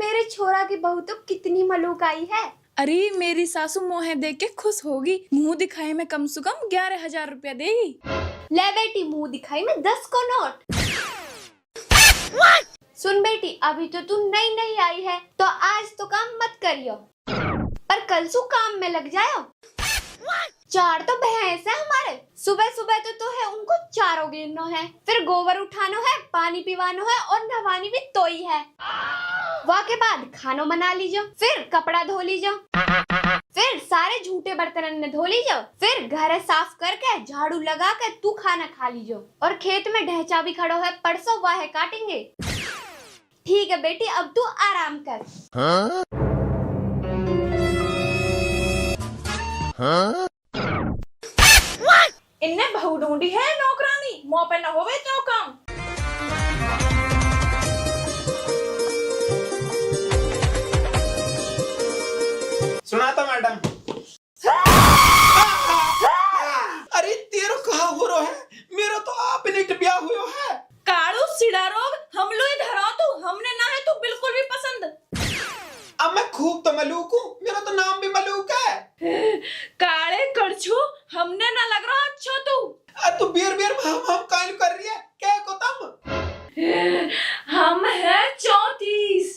तेरे छोरा की बहू तो कितनी मलूक आई है। अरे मेरी सासू मोहे देख के खुश होगी, मुंह दिखाई में कम से कम 11,000 रुपया देगी। ले बेटी, मुंह दिखाई में 10 को नोट। सुन बेटी, अभी तो तू नई नई आई है तो आज तो काम मत करियो, पर कल सु काम में लग जायो। 4 तो भैंस है हमारे, सुबह सुबह तो है उनको चारों गिरनो है, फिर गोबर उठानो है, पानी पिवानो है और नहवानी भी तो ही है। वहाँ के बाद खानो बना लीजो, फिर कपड़ा धो लीजो, फिर सारे झूठे बर्तन में धो लीजो, फिर घर साफ करके झाड़ू लगा के तू खाना खा लीजो। और खेत में ढहचा भी खड़ो है, परसों वाहे काटेंगे। ठीक है बेटी, अब तू आराम कर। हाँ? हाँ? इनने बहू ढूंढी है नौकरानी, मुँह पे न होवे तो काम। सुना था मैडम। अरे तेरो कहा हो रो है, मेरा तो आप निट ब्याह हुयो है। काड़ू सिड़ा रोग हम लो इधर आओ, तू हमने ना है तू बिल्कुल भी पसंद। अब मैं खूब तो मलूक हूँ, मेरा तो नाम भी मलूक है। काले कड़छू हमने ना लग रहा अच्छा तू। तू बियर बियर हम कायल कर रही है क्या को तम? हम है 34।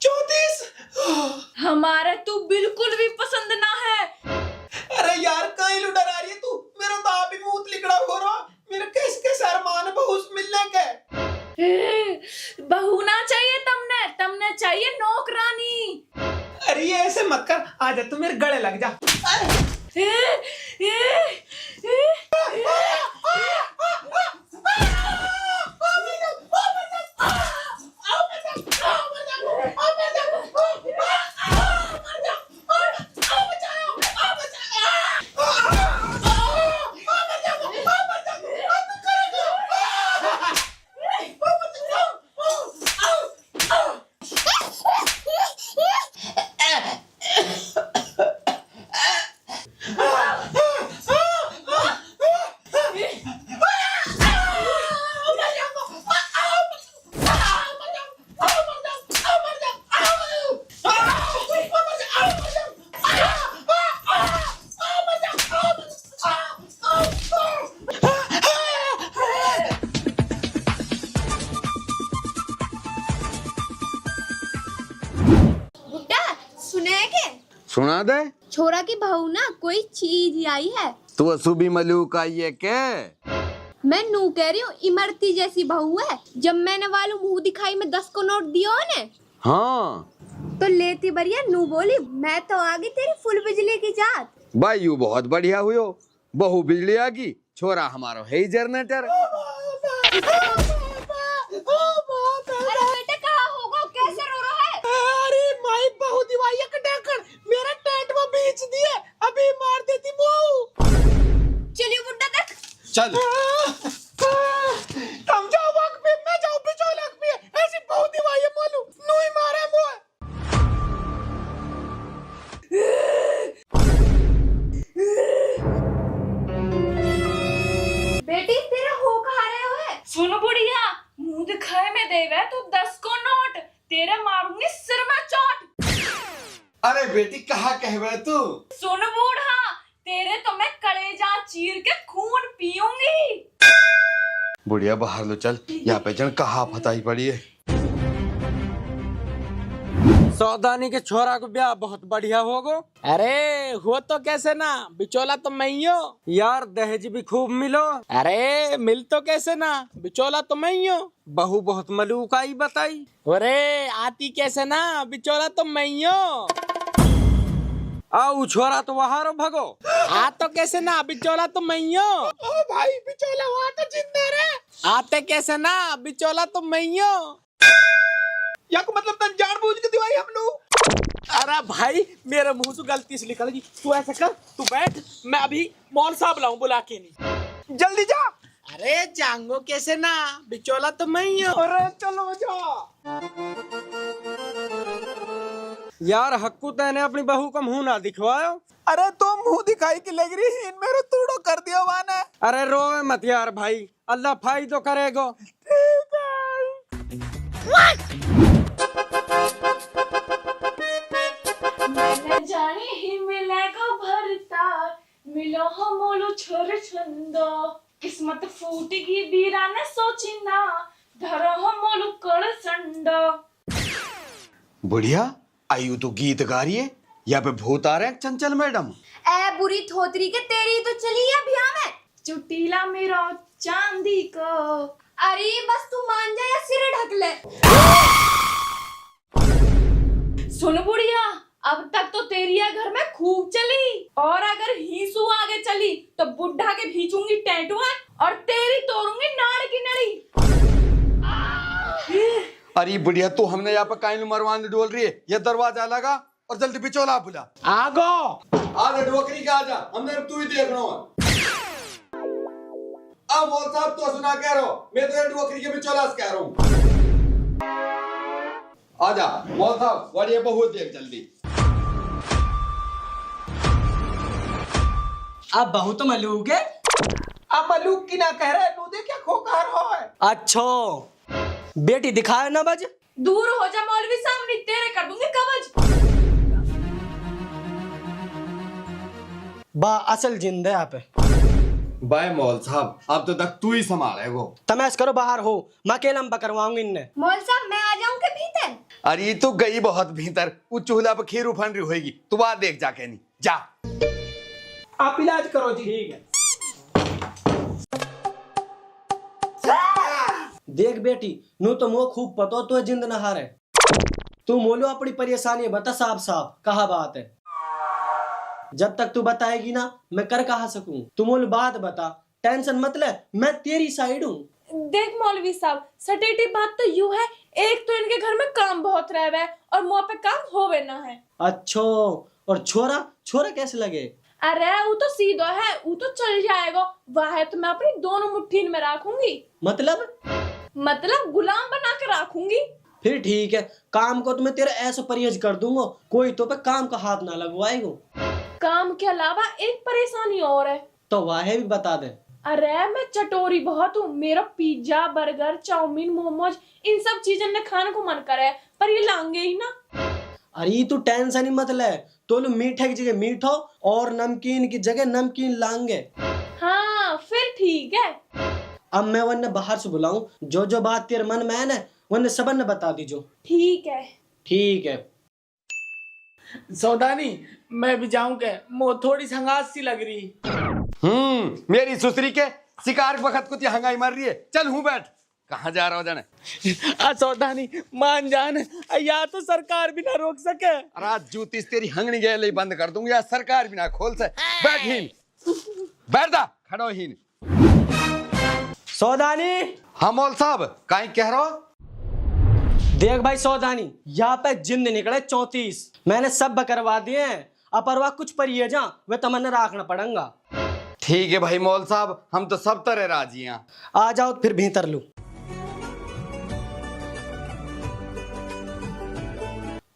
34? हमारे तू बिल्कुल भी पसंद ना है। अरे यार कायल डरा रही है तू, मेरा तो आप ही मुंह लिकड़ा हो रहा। मेरे कैसे अरमान बहू मिलने के। बहू ना चाहिए तमने चाहिए नौकरानी। अरे ये ऐसे मत कर, आजा तू मेरे गले लग जा। सुना दे। छोरा की बहू ना कोई चीज आई है। तू असुबी मलूक आई है के? मैं नू कह रही हूँ, इमरती जैसी बहू है। जब मैंने वालू मुंह दिखाई में 10 को नोट दियो ने, हाँ तो लेती बढ़िया नू बोली मैं तो आ गई तेरी फुल बिजली की जात। भाई यू बहुत बढ़िया हुयो, बहू बिजली आ गई, छोरा हमारो है ही जनरेटर। अरे बेटा कहाँ होगा, कैसे रो रहा है? अरे माई बहू दिवाई का ढक्कन मेरा टेंट में बेच दिए, अभी मार देती बहू। चलिए बुड्ढा तक चल तुम जाओ वक्त पे, मैं जाऊं बिचौलक पे। ऐसी बहू दिवाई है मालूम, नू ही मारा मुझे। बेटी तेरा हो कहाँ रहे हो है? सुन बुढ़िया, मुंह दिखाए में देवे तो 10 को नोट, तेरे मारूंगी सिर में चोट। अरे बेटी कहा कहवे तू? सुन बूढ़ा, तेरे तो मैं कलेजा चीर के खून पीऊंगी। बुढ़िया बाहर लो चल, यहाँ पे जन कहा फताई पड़ी है। सौदानी के छोरा को ब्याह बहुत बढ़िया होगो। अरे हो तो कैसे ना, बिचौला तो मैं ही हूँ यार, दहेज भी खूब मिलो। अरे मिल तो कैसे ना, बिचौला तो मैं ही हूँ। बहू बहुत मलूक आई बताई। अरे आती कैसे ना, बिचौला तो मैं ही हूँ। आओ छोरा तो वहां रो भगो। आ तो कैसे ना, बिचौला तो मैं ही हूँ। ओ भाई बिचौला वहाँ तो जिंदा रहे। आते कैसे ना, बिचौला तो मैं ही हूँ। या को मतलब तन जानबूझ के दिवाई हम लोग। अरे भाई मेरे मुंह से गलती से निकल गई। तू ऐसा कर, तू बैठ, मैं अभी मौन साहब लाऊं बुला के। नहीं जल्दी जा। अरे जांगो कैसे ना, बिचौला तो मैं ही हूँ। अरे चलो जा। यार हक्कू तैने अपनी बहू को मुंह ना दिखवायो। अरे तो मुंह दिखाई की लग रही है, इनमें तूड़ो कर दिया वाने। अरे रोवे मत यार भाई, अल्लाह फाई तो करेगो। ठीक है। बुढ़िया आयु तो गीत गा रही है, या पे भूत आ रहे हैं चंचल मैडम। ए बुरी थोतरी के तेरी तो चली है अभिया में। चुटीला मेरा चांदी को। अरे बस तू मान जा या सिर ढक ले। सुन बुढ़िया, अब तक तो तेरी है घर में खूब चली, और अगर हीसू आगे चली तो बुढ़ा के भीचूंगी टैटुआ और तेरी तोड़ूंगी नाड़ की नड़ी। अरे बुढ़िया तू हमने यहाँ पे काइन मरवाने डोल रही है, ये दरवाजा लगा और जल्दी बिचौला बुला। आगो आजा डोकरी का आजा, हमने तू ही देखना है। अब मौल साहब तो सुना कह रहा हूँ, मैं तो डोकरी के बिचौला से कह रहा हूँ। आजा मौल साहब, बढ़िया बहुत देख जल्दी। अब बहुत मलूक है। अब मलूक की ना कह रहे, तू दे क्या खोकार हो है। अच्छा बेटी दिखाए ना बज। दूर हो जा मौलवी साहब, नहीं तेरे कर दूंगी कवच। बा असल जिंदे आप बाय मौल साहब, अब तो तक तू ही संभाले वो। तमेश करो बाहर हो, मैं अकेला में करवाऊंगी इन्हें। मौल साहब मैं आ जाऊं के भीतर? अरे तू गई बहुत भीतर, वो चूल्हा पे खीर उफन रही होगी, तू बात देख जाके नहीं जा। आप इलाज करो जी। ठीक है। देख बेटी, नू तो मोह खूब पतो तो जिंद न हारे। तू मोलो अपनी परेशानी बता साफ साफ, कहा बात है। जब तक तू बताएगी ना मैं कर कहा सकूं। तू मोलो बात बता, टेंशन मत ले, मैं तेरी साइड हूँ। देख मौलवी साहब, सटेटी बात तो यूं है, एक तो इनके घर में काम बहुत रह है और मुंह पे काम होवे ना है। अच्छो, और छोरा छोरा कैसे लगे? अरे वो तो सीधा है, वो तो चल जाएगा, वह तो मैं अपनी दोनों मुट्ठी में रखूंगी। मतलब गुलाम बना के रखूंगी। फिर ठीक है, काम को तो मैं तेरा ऐसा परहेज कर दूंगा, कोई तो पे काम का हाथ ना लगवाएगा। काम के अलावा एक परेशानी और है। तो वह भी बता दे। अरे मैं चटोरी बहुत हूँ, मेरा पिज्जा बर्गर चाउमीन मोमोज इन सब चीजें ने खाने को मन करे, पर ये लाएंगे ही ना। अरे तू टेंशन ही मत ले, तो मीठे की जगह मीठो और नमकीन की जगह नमकीन लाएंगे। हाँ फिर ठीक है। अब मैं वन्ने बाहर से बुलाऊं, जो जो बात तेरे मन में है ना वन्ने सबन ने बता दीजो। ठीक है। ठीक है। सौदानी मैं भी जाऊं के, मुझे थोड़ी संगास सी लग रही। मेरी सुसरी के शिकार वक्त कुछ हंगाई मार रही है, चल हूँ बैठ। कहाँ जा रहा हो जाने? सौदानी मान जान, या तो सरकार भी ना रोक सके। रात जूती तेरी हंगनी गए बंद कर दूंगी, या सरकार भी ना खोल से। बैठ हीन, बैठ जा, खड़ो हीन। सौदानी। हाँ मौल साहब, काहे कह रहा हो? देख भाई सौदानी, यहाँ पे जिंद निकले 34, मैंने सब बकरवा दिए हैं। अपरवा कुछ परिए जा वे तमन्ना रखना पड़ेगा। ठीक है भाई मौल साहब, हम तो सब तरह राजी हैं। आ जाओ फिर भीतर लू।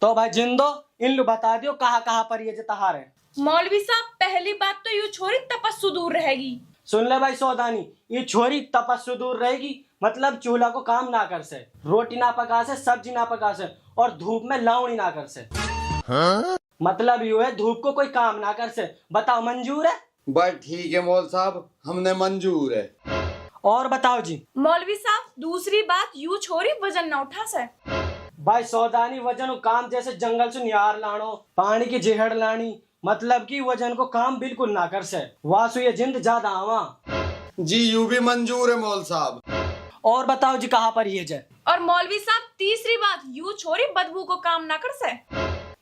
तो भाई जिंदो इन लो बता दियो कहाँ पर ये तहार है। मौलवी साहब पहली बात तो यू छोरी तपस्सु दूर रहेगी। सुन ले भाई सौदानी, ये छोरी तपस्सु दूर रहेगी, मतलब चूल्हा को काम ना कर से, रोटी ना पका से, सब्जी ना पका से, और धूप में लावणी ना कर से। हाँ? मतलब यू है धूप को कोई काम ना कर से। बताओ मंजूर है? बस ठीक है मौल साहब, हमने मंजूर है। और बताओ जी। मौलवी साहब दूसरी बात, यू छोरी वजन ना उठा से। भाई सौदानी वजन काम जैसे जंगल से निहार लानो, पानी की जेहड़ लानी, मतलब कि वजन को काम बिल्कुल ना कर से। वासु ये जिंद ज्यादा आवा। जी यू भी मंजूर है मौल साहब। और बताओ जी कहाँ पर ये जाए? और मौलवी साहब तीसरी बात, यू छोरी बदबू को काम ना कर से।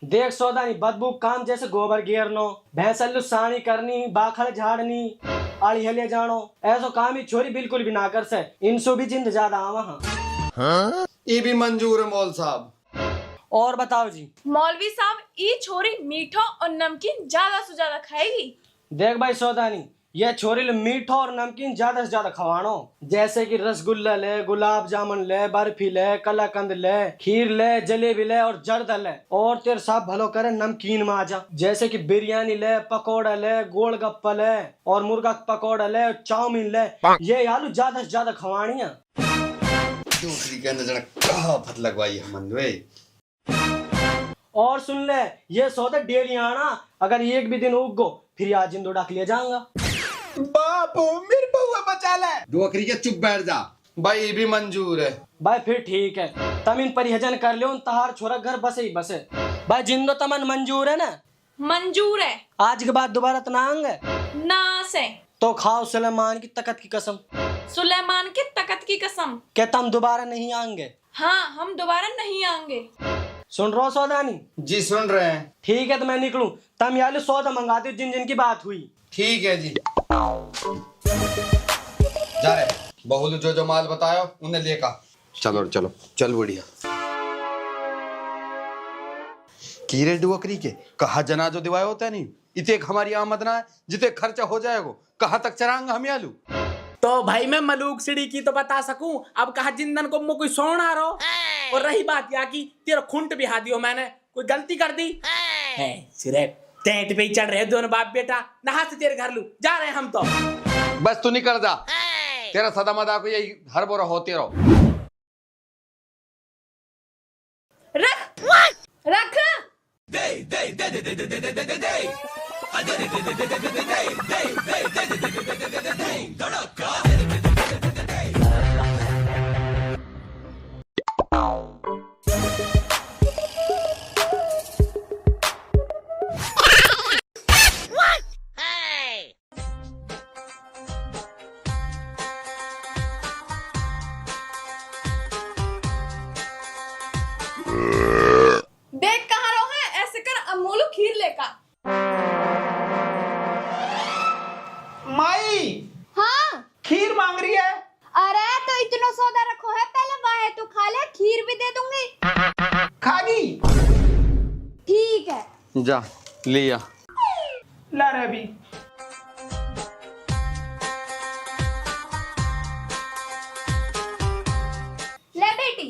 देख सौदानी, बदबू काम जैसे गोबर घेरनो, भैंसल्लू सानी करनी, बाखड़ झाड़नी, आड़ी हले जानो, ऐसा काम ही छोरी बिल्कुल भी ना कर से। इनसो भी जिंद ज्यादा आवा। हाँ? ये भी मंजूर है मौल साहब। और बताओ जी। मौलवी साहब ये छोरी मीठा और नमकीन ज्यादा से ज्यादा खाएगी। देख भाई सौदानी, ये छोरी मीठा और नमकीन ज्यादा से ज्यादा खवानो, जैसे कि रसगुल्ला ले, गुलाब जामुन ले, बर्फी ले, कलाकंद ले, खीर ले, जलेबी ले और जर्दा ले, और तेरे साथ भलो करे नमकीन में आ जा, जैसे कि बिरयानी ले, पकौड़ा ले, गोलगप्पा ले और मुर्गा पकौड़ा ले, चाउमीन ले, ये आलू ज्यादा से ज्यादा खवानी है। दूसरी के नजर कहाँ फत लगवाई हमने। और सुन ले, ये सौदा डेली आना, अगर एक भी दिन उग गो फिर आज जिंदो डाक लिया जाऊंगा। बापू मेरी बउआ बचा ले। डोकरी के चुप बैठ जा, भाई ये भी मंजूर है। भाई फिर ठीक है, तम इन परिहजन कर लो, तहार छोरा घर बसे ही बसे। भाई जिंदो तमन मंजूर है ना? मंजूर है। आज के बाद दोबारा तनांग है ना से तो खाओ सुलेमान की तकत की कसम। सुलेमान की तकत की कसम। क्या तुम दोबारा नहीं आएंगे? हाँ, हम दोबारा नहीं आएंगे। सुन रहे हो सौदानी? जी सुन रहे हैं। ठीक है तो मैं निकलूं, तम यालू सौदा मंगाते जिन जिन की बात हुई। ठीक है जी, जा रहे। बहुल जो माल बतायो उन्हें लेकर चलो चलो चल बुढ़िया। कीरे डुवकरी के कहा जनाजो दिवायो होता नहीं, इते हमारी आमद ना है जिते खर्चा हो जाएगा, कहाँ तक चरांग हम यालू। तो भाई मैं मलूक सीढ़ी की तो बता सकूं, अब कहा जिंदन को मुँह कोई सोन आ रहा। और रही बात या की तेरा खुंट भी हाथ दियो, मैंने कोई गलती कर दी है? सिर्फ टेंट पे ही चढ़ रहे दोनों बाप बेटा, नहा से तेरे घर लू जा रहे हैं हम तो। बस तू निकल जा, तेरा सदा मदा को यही हर बोरा होते रहो। रख रख। देख कहाँ रहो है, ऐसे कर अमूल खीर लेकर। माई हाँ खीर मांग रही है। अरे तो इतना सौदा रखो है, पहले वाहे तो खा ले, खीर भी दे दूंगी। खागी? ठीक है। जा लिया। ला रहे अभी। ले बेटी।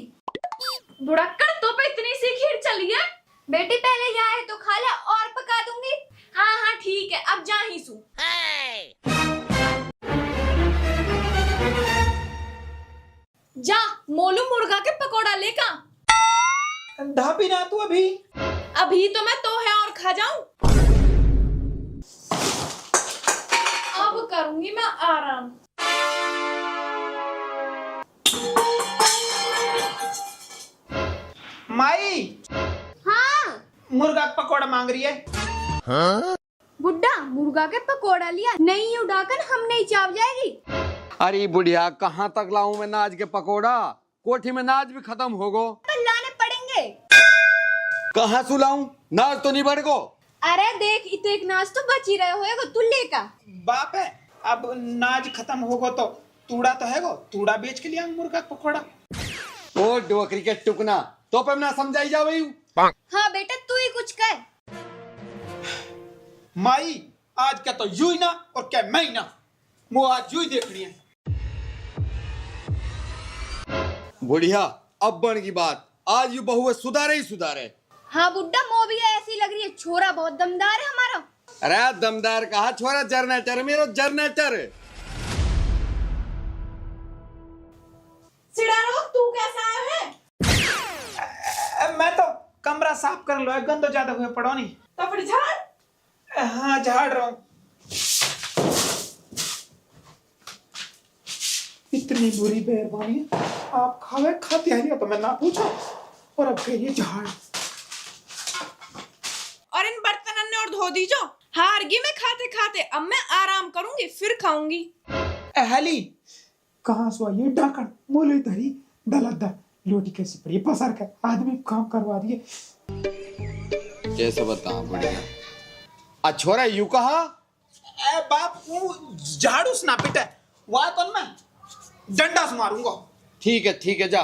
बुढ़क्कड़ तो पे इतनी सी खीर चली है। बेटी पहले यहाँ है तो खा ले, और पका दूंगी। हाँ हाँ ठीक है, अब जा ही सू। जा मोलू मुर्गा के पकोड़ा लेका। ढाबी ना तू अभी। अभी तो मैं तो है और खा जाऊं। अब करूंगी मैं आराम। माई हाँ मुर्गा का पकौड़ा मांग रही है। बुड्ढा मुर्गा के पकोड़ा लिया, नहीं उड़ाकर हम नहीं चाव जाएगी। अरे बुढ़िया कहाँ तक लाऊं मैं नाज के पकोड़ा, कोठी में नाज भी खत्म हो गो। पर लाने पड़ेंगे। कहाँ सुलाऊं, नाज तो नहीं बढ़ गो। अरे देख इतने एक नाच तो बची रहे होएगा तुल्ले का। बाप है, अब नाज खत्म होगा तो तूड़ा तो है गो, तूड़ा बेच के लिया मुर्गा का पकौड़ा। ओ डोकरी के टुकना तो पे ना समझाई जा वही। हाँ बेटा तू ही कुछ कर। माई आज क्या तो यू ही ना और क्या मैं ही ना, वो आज यू ही देख रही है। बुढ़िया अब बन की बात, आज यू बहु सुधारे ही सुधारे। हाँ बुड्ढा मो भी ऐसी लग रही है, छोरा बहुत दमदार है हमारा। अरे दमदार कहा, छोरा जरनेटर मेरा जरनेटर। सिडारो तू कैसा आया है? मैं तो कमरा साफ कर लो, गंदो ज्यादा हुए पड़ो नहीं। तो फिर झाड़। हाँ झाड़ रहा हूँ। इतनी बुरी मेहरबानी आप खावे खाते हैं तो मैं ना पूछा, और अब कहिए झाड़। और इन बर्तनों ने और धो दीजो। हारगी में खाते खाते, अब मैं आराम करूंगी फिर खाऊंगी। हली कहाँ सो ये ढाकन मोले धरी दलदा लोटी कैसी पड़ी पसार कर आदमी काम करवा रही है। कैसे बता बुढ़िया, आ छोरा यू कहा। ए बाप वो झाड़ू से ना पिटे, वहाँ तो मैं डंडा से मारूंगा। ठीक है जा।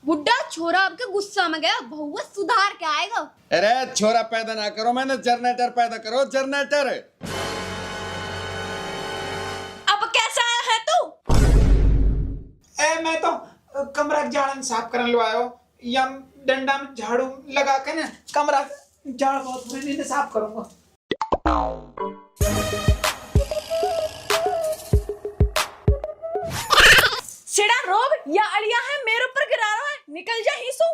बुड्ढा छोरा आपके गुस्सा में गया, बहुआ सुधार के आएगा। अरे छोरा पैदा ना करो, मैंने जरनेटर पैदा करो, जरनेटर। अब कैसा आया है तू? ए मैं तो कमरा झाड़न साफ करने लो आयो, या डंडा में झाड़ू लगा के ना कमरा झाड़ बहुत मैंने साफ करूंगा। सिड़ा रोग या अड़िया है मेरे ऊपर गिरा रहा है, निकल जा ही सू।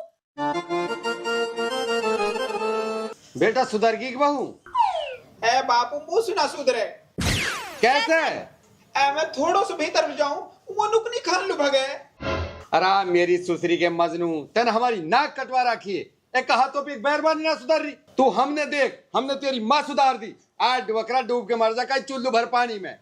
बेटा सुधर की बहू। ए बापू मुंह सुना सुधरे कैसे? ए मैं थोड़ो से भीतर भी जाऊं वो नुकनी खान लुभा गए। अरे मेरी सुसरी के मजनू तेन हमारी नाक कटवा रखी है। एक कहा तो भी मेहरबानी ना सुधार रही तू। हमने देख हमने तेरी माँ सुधार दी। आज बकरा डूब के मर जा का चुल्लू भर पानी में।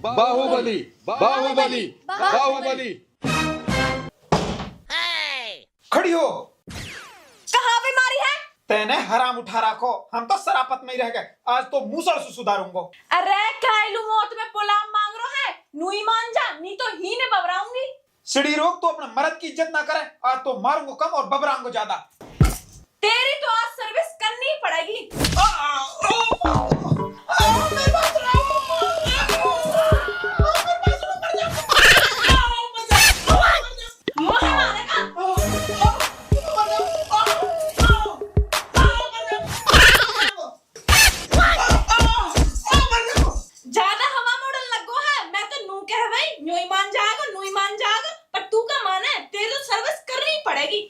बाहुबली बाहुबली बाहुबली। खड़ी हो। कहाँ बीमारी है? तेने हराम उठा रखो, हम तो सरापत में ही रह गए। आज तो मूसल से सुधारूंगा। अरे कायलू मौत में पुलाव मांग रो है, नुई मान जा, नहीं तो ही ने बबराऊंगी। सीढ़ी रोक तो अपने मर्द की इज्जत ना करे। आज तो मारूंगा कम और बबराऊंगा ज्यादा। तेरी तो आज सर्विस करनी ही पड़ेगी। ज्यादा हवा मोड़न लगो है, मैं तो नू कह भाई नुई मान जाएगा, पर तू का माने तेरी तो सर्विस करनी ही पड़ेगी।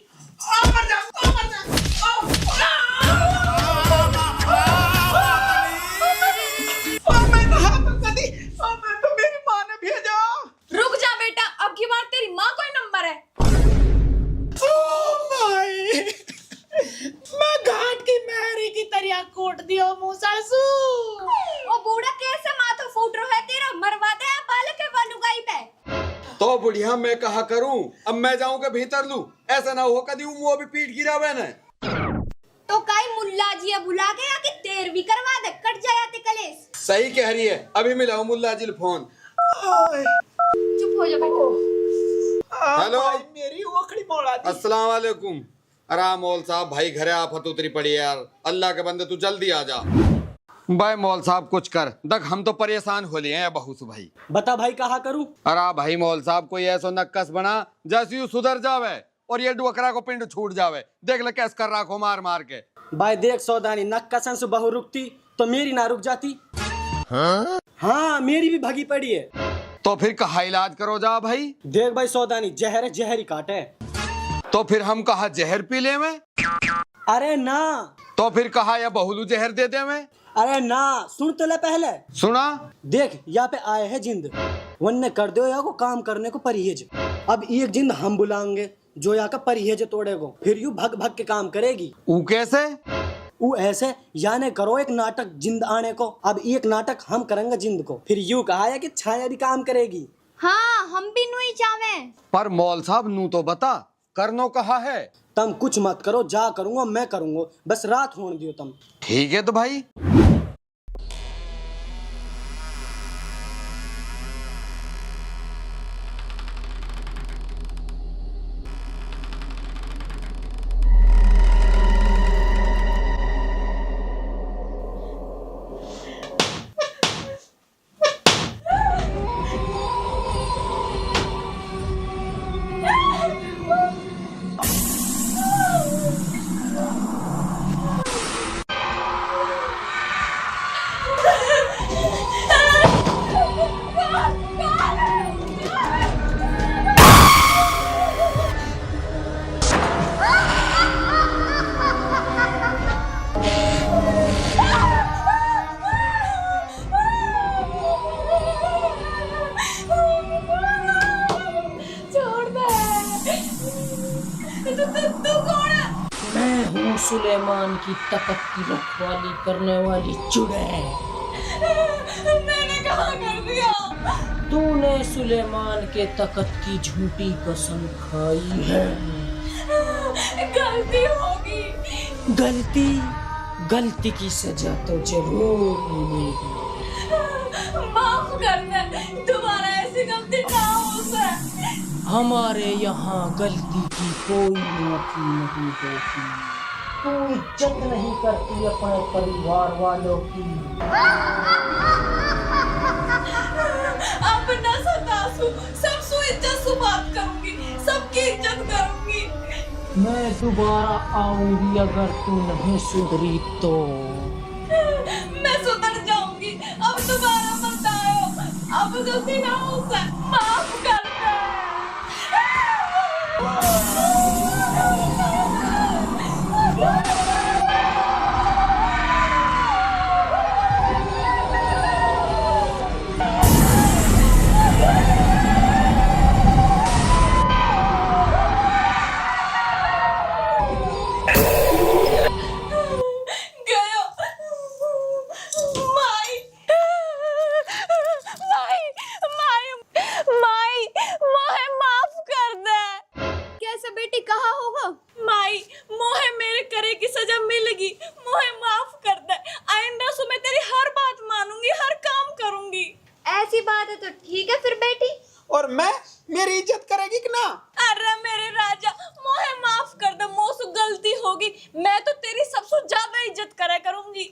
मेरी माँ ने भेजा। रुक जा बेटा, अब की बार तेरी माँ कोई नंबर है। मैं घाट की मेहरी की तरह कोट दियो मुसासू। ओ बूढ़ा कैसे माथा फूट रहा है तेरा, मरवा दे बाल के बलुगाई पे। तो बुढ़िया मैं कहा करूं, अब मैं जाऊं के भीतर लूं। ऐसा ना हो कदी वो भी पीट गिरावे न। तो काई मुल्ला जी बुला के आके तेर भी करवा दे, कट जाया ते कलेश। सही कह रही है, अभी मिलाऊं मुल्ला जी फोन। चुप हो जा बेटा। हेलो मेरी ओखड़ी मोड़ा दी। अस्सलाम वालेकुम। अरे मौल साहब भाई घरे आफत उतरी पड़ी है यार, अल्लाह के बंदे तू जल्दी आ जा। भाई मौल साहब कुछ कर दक, हम तो परेशान हो लिए हैं बहु से भाई। बता भाई कहा करूं? अरे भाई मौल साहब कोई ऐसा नक्कस बना जैसे सुधर जावे और ये डुकरा को पिंड छूट जावे। देख ले कैस कर रखो मार मार के। भाई देख सौदानी, नक्कसन से बहु रुकती तो मेरी ना रुक जाती। हाँ मेरी भी भगी पड़ी है। तो फिर कहा इलाज करो जा भाई। देख भाई सौदानी, जहर है, जहर ही काटे। तो फिर हम कहा जहर पी ले में। अरे ना। तो फिर कहा या बहुलू जहर दे दे में। अरे ना, सुन तो ले पहले। सुना। देख यहाँ पे आए हैं जिंद, वन्ने कर दो या को काम करने को परहेज। अब एक जिंद हम बुलाएंगे जो यहाँ का परहेज तोड़ेगो, फिर यू भग भग के काम करेगी। ऊ कैसे? ऊ ऐसे याने करो एक नाटक जिंद आने को। अब एक नाटक हम करेंगे जिंद को, फिर यू कहा है कि छाया भी काम करेगी। हाँ हम भी नुई चावे। पर मौल साहब नू तो बता करनो कहा है। तुम कुछ मत करो, जा करूंगा मैं करूंगा, बस रात होने दियो तुम। ठीक है तो भाई। सुलेमान की तकत की रखवाली करने वाली चुड़ैल। मैंने कहा कर दिया। तूने सुलेमान के तकत की झूठी कसम खाई है। गलती होगी। गलती की सजा तो जरूर मिलेगी। माफ कर दे, दोबारा ऐसी गलती ना हो सके। हमारे यहाँ गलती की कोई माफी नहीं होती। तू इज्जत नहीं करती अपने परिवार वालों की। अब न सतासू, सब सु इज्जत से बात करूंगी, सबकी इज्जत करूंगी। मैं दोबारा आऊंगी अगर तू नहीं सुधरी तो। मैं सुधर जाऊंगी, अब दोबारा मत आयो। अब गलती ना हो सके, माफ कर दे। और मैं, मेरी इज्जत करेगी कि ना? अरे मेरे राजा, मोहे माफ कर दे, मोसु गलती होगी। मैं तो तेरी सबसे ज्यादा इज्जत करे करूंगी।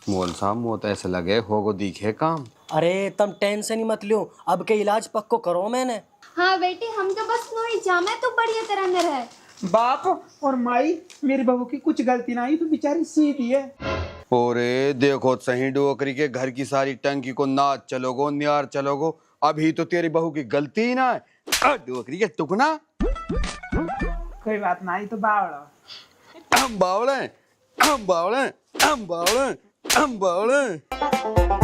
मोल साहब मो तो ऐसे लगे होगो दिखे काम। अरे तुम टेंशन ही मत लियो, अब के इलाज पक्को करो मैंने। हाँ बेटी, हम तो बस नो ही जाम है, तो बढ़िया तरह में रहे। बाप और माई, मेरी बहू की कुछ गलती ना, तो बेचारी सीधी है। ओरे देखो सही डोकरी के घर की सारी टंकी को नाच चलोगो नियार चलोगो, अभी तो तेरी बहू की गलती ही ना है। डोकरी के टुकना कोई बात ना, तो बावड़ा हम बावड़े हम बावड़े हम बावड़े हम बावड़े।